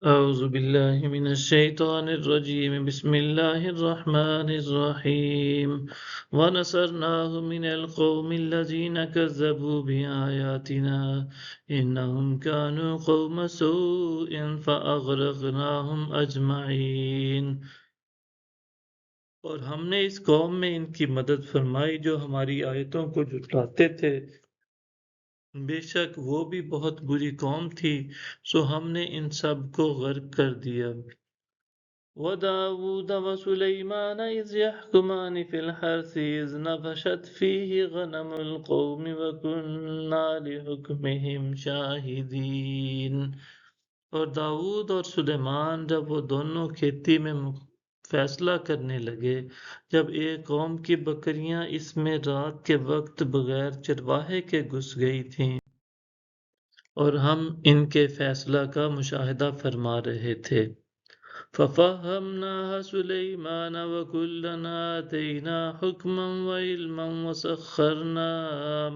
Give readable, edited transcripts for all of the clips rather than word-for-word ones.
أعوذ بالله من الشيطان الرجيم بسم الله الرحمن الرحيم ونصرناه من القوم الذين كذبوا بآياتنا إنهم كانوا قوم سوء فأغرقناهم أجمعين۔ اور ہم نے اس قوم میں ان کی مدد فرمائی جو ہماری آیتوں کو جھٹلاتے تھے، بے شک وہ بھی بہت بری قوم تھی، سو ہم نے ان سب کو غرق کر دیا۔ وَدَاوُودَ وَسُلَيْمَانَ إِذْ يَحْكُمَانِ فِي الْحَرْثِ إِذْ نَفَشَتْ فِيهِ غَنَمُ الْقَوْمِ وَكُنَّا لِحُكْمِهِمْ شَاهِدِينَ۔ اور داؤد اور سلیمان جب وہ دونوں کھیتی میں فیصلہ کرنے لگے، جب ایک قوم کی بکریاں اس میں رات کے وقت بغیر چرواہے کے گھس گئی تھیں اور ہم ان کے فیصلہ کا مشاہدہ فرما رہے تھے۔ فَفَهَّمْنَاهَا سُلَيْمَانَ وَكُلًّا آتَيْنَا حُكْمًا وَعِلْمًا وَسَخَّرْنَا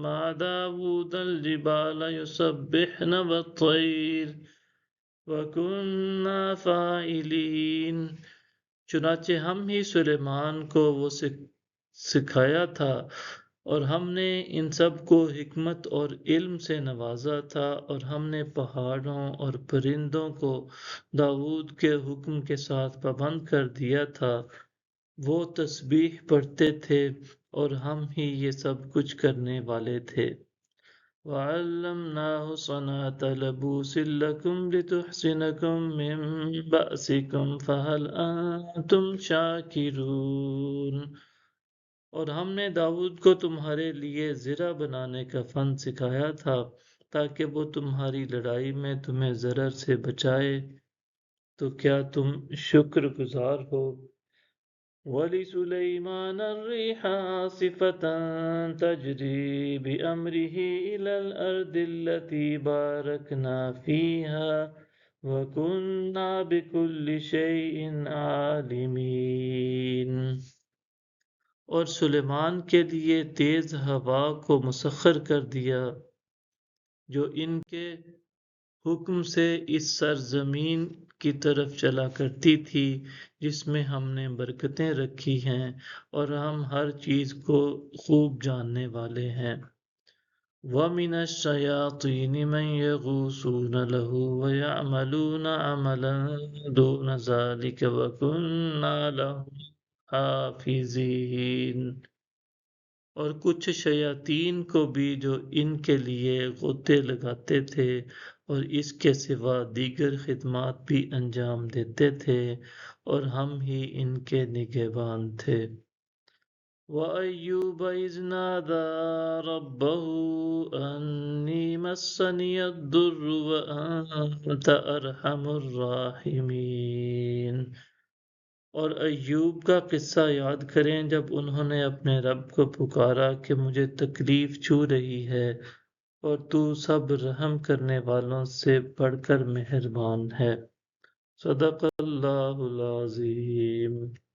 مَعَ دَاوُودَ الْجِبَالَ يُسَبِّحْنَ وَالطَّيْرَ وَكُنَّا فَاعِلِينَ۔ چنانچہ ہم ہی سلیمان کو وہ سکھایا تھا، اور ہم نے ان سب کو حکمت اور علم سے نوازا تھا، اور ہم نے پہاڑوں اور پرندوں کو داؤد کے حکم کے ساتھ پابند کر دیا تھا، وہ تسبیح پڑھتے تھے اور ہم ہی یہ سب کچھ کرنے والے تھے۔ وَعَلَّمْنَاهُ صَنْعَةَ لَبُوسٍ لَكُمْ لِتُحْصِنَكُم مِّن بَأْسِكُمْ فَهَلْ أَنتُمْ شَاكِرُونَ۔ اور ہم نے داؤد کو تمہارے لیے زرہ بنانے کا فن سکھایا تھا تاکہ وہ تمہاری لڑائی میں تمہیں ضرر سے بچائے، تو کیا تم شکر گزار ہو؟ وَلِسُلَيْمَانَ الرِّيحَ عَاصِفَةً تَجْرِي بِأَمْرِهِ إِلَى الْأَرْضِ الَّتِي بَارَكْنَا فِيهَا وَكُنَّا بِكُلِّ شَيْءٍ عَالِمِينَ۔ اور سلیمان کے لیے تیز ہوا کو مسخر کر دیا جو ان کے حکم سے اس سرزمین کی طرف چلا کرتی تھی جس میں ہم نے برکتیں رکھی ہیں، اور ہم ہر چیز کو خوب جاننے والے ہیں۔ وَمِنَ الشَّيَاطِينِ مَن يَغُوصُونَ لَهُ وَيَعْمَلُونَ عَمَلًا دُونَ ذَلِكَ وَكُنَّا لَهُمْ حافظین۔ اور کچھ شیاطین کو بھی جو ان کے لیے غوطے لگاتے تھے اور اس کے سوا دیگر خدمات بھی انجام دیتے تھے، اور ہم ہی ان کے نگہبان تھے۔ وَأَيُّوبَ إِذْ نَادَىٰ رَبَّهُ أَنِّي مَسَّنِيَ الضُّرُّ وَأَنتَ أَرْحَمُ الرَّاحِمِينَ۔ اور ایوب کا قصہ یاد کریں جب انہوں نے اپنے رب کو پکارا کہ مجھے تکلیف چھو رہی ہے، اور تو سب رحم کرنے والوں سے بڑھ کر مہربان ہے۔ صدق اللہ العظیم۔